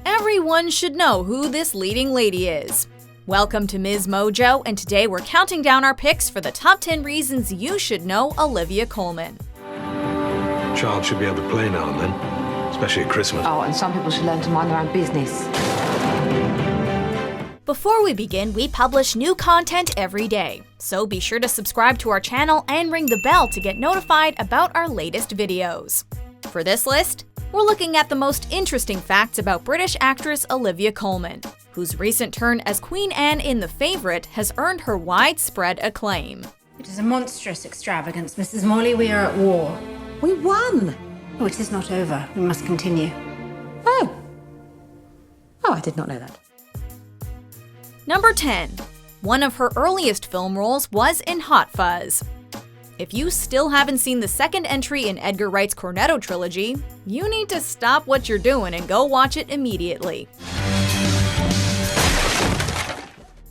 Everyone should know who this leading lady is. Welcome to MsMojo, and today we're counting down our picks for the top 10 reasons you should know Olivia Colman. A child should be able to play now and then, especially at Christmas. Oh, and some people should learn to mind their own business. Before we begin, we publish new content every day, so be sure to subscribe to our channel and ring the bell to get notified about our latest videos. For this list, we're looking at the most interesting facts about British actress Olivia Colman, whose recent turn as Queen Anne in The Favourite has earned her widespread acclaim. It is a monstrous extravagance, Mrs. Morley. We are at war. We won! Oh, it is not over. We must continue. Oh, I did not know that. Number 10. One of her earliest film roles was in Hot Fuzz. If you still haven't seen the second entry in Edgar Wright's Cornetto trilogy, you need to stop what you're doing and go watch it immediately.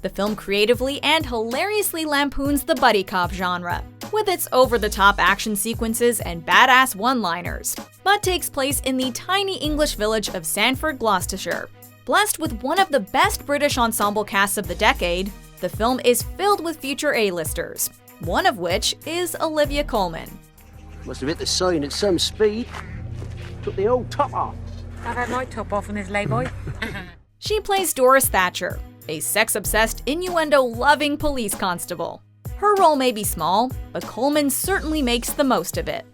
The film creatively and hilariously lampoons the buddy cop genre, with its over-the-top action sequences and badass one-liners, but takes place in the tiny English village of Sandford, Gloucestershire. Blessed with one of the best British ensemble casts of the decade, the film is filled with future A-listers, one of which is Olivia Colman. Must have hit the sign at some speed. Took the old top off. I've had my top off on this layboy. She plays Doris Thatcher, a sex-obsessed, innuendo-loving police constable. Her role may be small, but Colman certainly makes the most of it.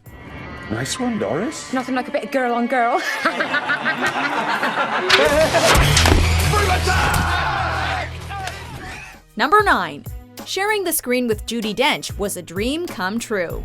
Nice one, Doris. Nothing like a bit of girl on girl. Number 9. Sharing the screen with Judi Dench was a dream come true.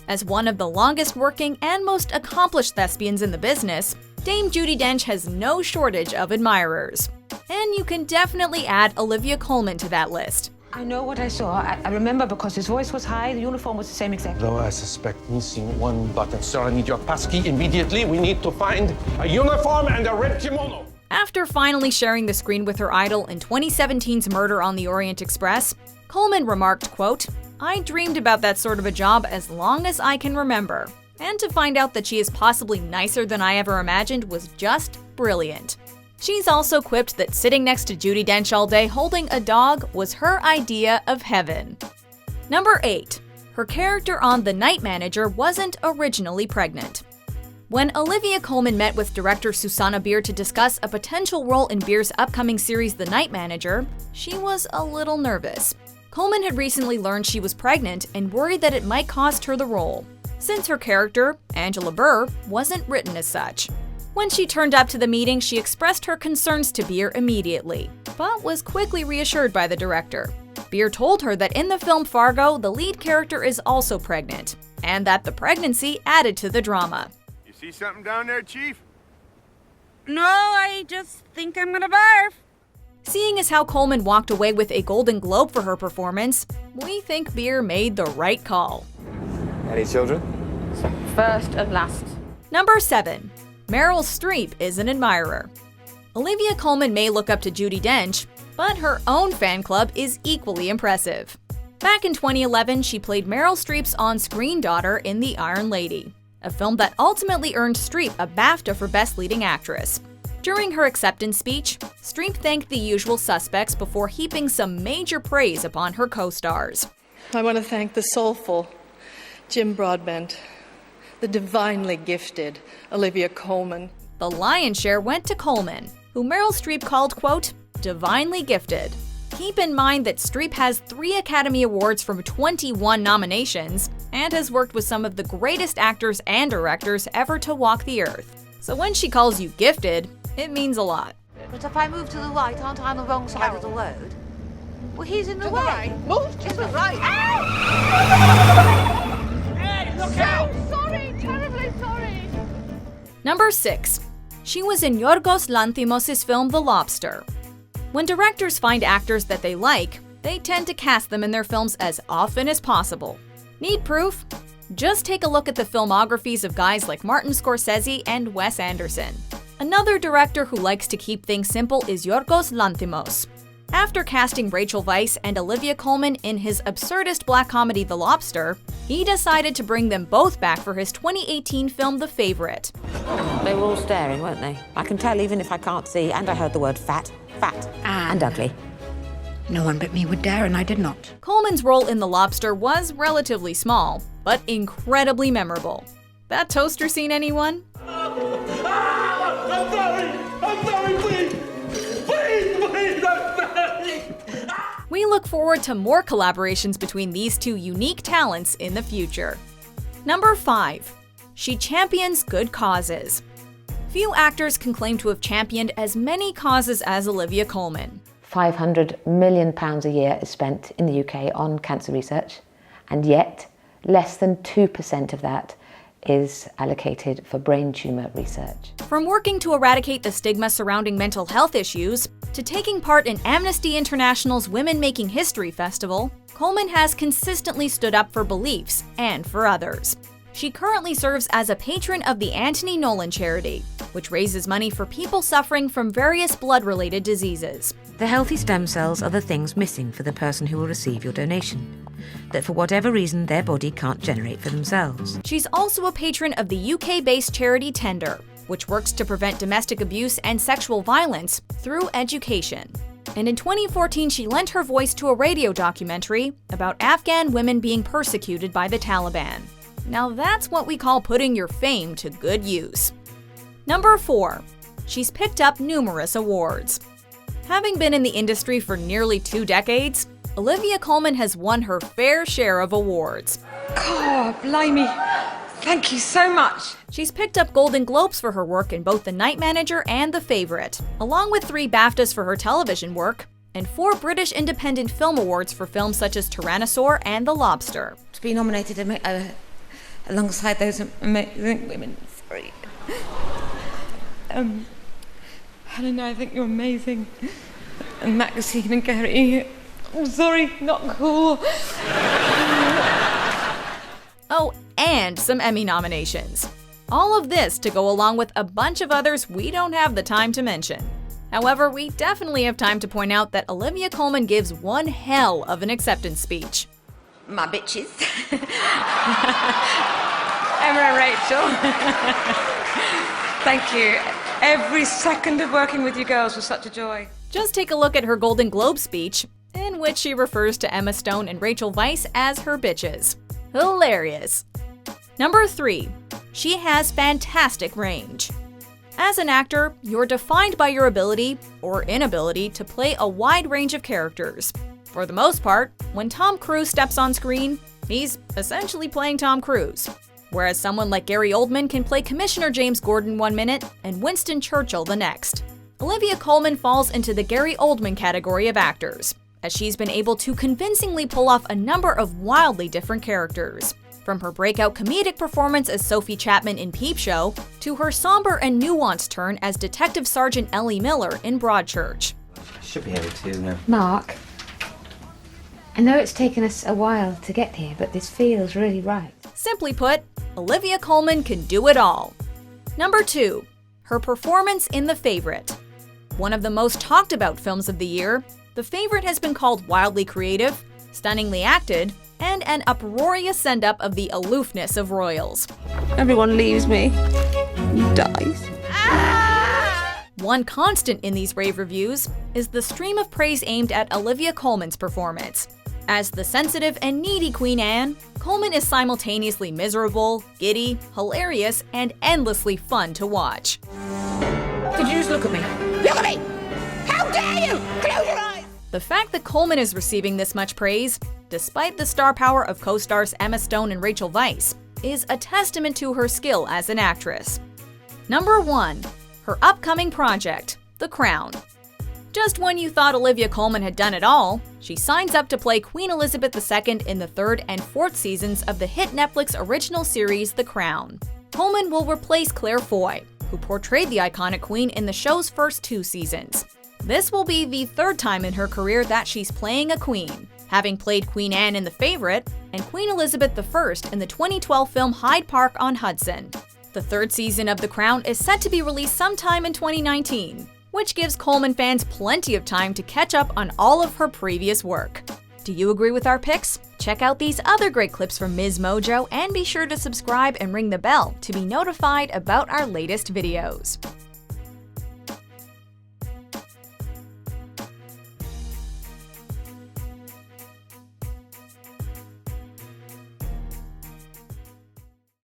As one of the longest-working and most accomplished thespians in the business, Dame Judi Dench has no shortage of admirers. And you can definitely add Olivia Colman to that list. I know what I saw. I remember because his voice was high, the uniform was the same exactly. Though I suspect missing one button. Sir, I need your passkey immediately. We need to find a uniform and a red kimono. After finally sharing the screen with her idol in 2017's Murder on the Orient Express, Colman remarked, quote, "I dreamed about that sort of a job as long as I can remember. And to find out that she is possibly nicer than I ever imagined was just brilliant." She's also quipped that sitting next to Judi Dench all day holding a dog was her idea of heaven. Number 8. Her character on The Night Manager wasn't originally pregnant. When Olivia Colman met with director Susanna Bier to discuss a potential role in Bier's upcoming series The Night Manager, she was a little nervous. Colman had recently learned she was pregnant and worried that it might cost her the role, since her character, Angela Burr, wasn't written as such. When she turned up to the meeting, she expressed her concerns to Bier immediately, but was quickly reassured by the director. Bier told her that in the film Fargo, the lead character is also pregnant, and that the pregnancy added to the drama. You see something down there, Chief? No, I just think I'm gonna barf. Seeing as how Colman walked away with a Golden Globe for her performance, we think Bier made the right call. Any children? First and last. Number 7. Meryl Streep is an admirer. Olivia Colman may look up to Judi Dench, but her own fan club is equally impressive. Back in 2011, she played Meryl Streep's on-screen daughter in The Iron Lady, a film that ultimately earned Streep a BAFTA for Best Leading Actress. During her acceptance speech, Streep thanked the usual suspects before heaping some major praise upon her co-stars. I want to thank the soulful Jim Broadbent, the divinely gifted Olivia Colman. The lion's share went to Colman, who Meryl Streep called, quote, divinely gifted. Keep in mind that Streep has 3 Academy Awards from 21 nominations and has worked with some of the greatest actors and directors ever to walk the earth. So when she calls you gifted, it means a lot. But if I move to the right, aren't I on the wrong side of the road? Well, he's in the way. Right. Move to the right. Hey, look out! Sorry, terribly sorry. Number 6. She was in Yorgos Lanthimos' film The Lobster. When directors find actors that they like, they tend to cast them in their films as often as possible. Need proof? Just take a look at the filmographies of guys like Martin Scorsese and Wes Anderson. Another director who likes to keep things simple is Yorgos Lanthimos. After casting Rachel Weisz and Olivia Colman in his absurdist black comedy The Lobster, he decided to bring them both back for his 2018 film The Favourite. They were all staring, weren't they? I can tell even if I can't see, and I heard the word fat, and ugly. No one but me would dare, and I did not. Coleman's role in The Lobster was relatively small, but incredibly memorable. That toaster scene, anyone? I'm sorry, please! Please, I'm sorry! We look forward to more collaborations between these two unique talents in the future. Number 5. She champions good causes. Few actors can claim to have championed as many causes as Olivia Colman. £500 million a year is spent in the UK on cancer research, and yet less than 2% of that is allocated for brain tumour research. From working to eradicate the stigma surrounding mental health issues, to taking part in Amnesty International's Women Making History Festival, Colman has consistently stood up for beliefs and for others. She currently serves as a patron of the Anthony Nolan Charity, which raises money for people suffering from various blood-related diseases. The healthy stem cells are the things missing for the person who will receive your donation, that for whatever reason their body can't generate for themselves. She's also a patron of the UK-based charity Tender, which works to prevent domestic abuse and sexual violence through education. And in 2014, she lent her voice to a radio documentary about Afghan women being persecuted by the Taliban. Now that's what we call putting your fame to good use. Number 4. She's picked up numerous awards. Having been in the industry for nearly 2 decades, Olivia Colman has won her fair share of awards. God, blimey. Thank you so much. She's picked up Golden Globes for her work in both The Night Manager and The Favourite, along with 3 BAFTAs for her television work, and 4 British Independent Film Awards for films such as Tyrannosaur and The Lobster. To be nominated alongside those amazing women, sorry. Helena, I think you're amazing. And Maxine and Gary, I'm sorry, not cool. Oh, and some Emmy nominations. All of this to go along with a bunch of others we don't have the time to mention. However, we definitely have time to point out that Olivia Colman gives one hell of an acceptance speech. My bitches. Emma and Rachel. Thank you. Every second of working with you girls was such a joy. Just take a look at her Golden Globe speech, in which she refers to Emma Stone and Rachel Weisz as her bitches. Hilarious. Number 3. She has fantastic range. As an actor, you're defined by your ability, or inability, to play a wide range of characters. For the most part, when Tom Cruise steps on screen, he's essentially playing Tom Cruise. Whereas someone like Gary Oldman can play Commissioner James Gordon one minute and Winston Churchill the next. Olivia Colman falls into the Gary Oldman category of actors, as she's been able to convincingly pull off a number of wildly different characters. From her breakout comedic performance as Sophie Chapman in Peep Show, to her somber and nuanced turn as Detective Sergeant Ellie Miller in Broadchurch. I should be able to. Mark, I know it's taken us a while to get here, but this feels really right. Simply put, Olivia Colman can do it all. Number 2. Her performance in The Favourite. One of the most talked about films of the year, The Favourite has been called wildly creative, stunningly acted, and an uproarious send-up of the aloofness of royals. Everyone leaves me. Dies. One constant in these rave reviews is the stream of praise aimed at Olivia Colman's performance. As the sensitive and needy Queen Anne, Colman is simultaneously miserable, giddy, hilarious, and endlessly fun to watch. Did you just look at me? Look at me! How dare you! Close your eyes! The fact that Colman is receiving this much praise, despite the star power of co-stars Emma Stone and Rachel Weisz, is a testament to her skill as an actress. Number 1. Her upcoming project, The Crown. Just when you thought Olivia Colman had done it all, she signs up to play Queen Elizabeth II in the 3rd and 4th seasons of the hit Netflix original series The Crown. Colman will replace Claire Foy, who portrayed the iconic queen in the show's first 2 seasons. This will be the 3rd time in her career that she's playing a queen, having played Queen Anne in The Favourite and Queen Elizabeth I in the 2012 film Hyde Park on Hudson. The 3rd season of The Crown is set to be released sometime in 2019, which gives Colman fans plenty of time to catch up on all of her previous work. Do you agree with our picks? Check out these other great clips from MsMojo and be sure to subscribe and ring the bell to be notified about our latest videos.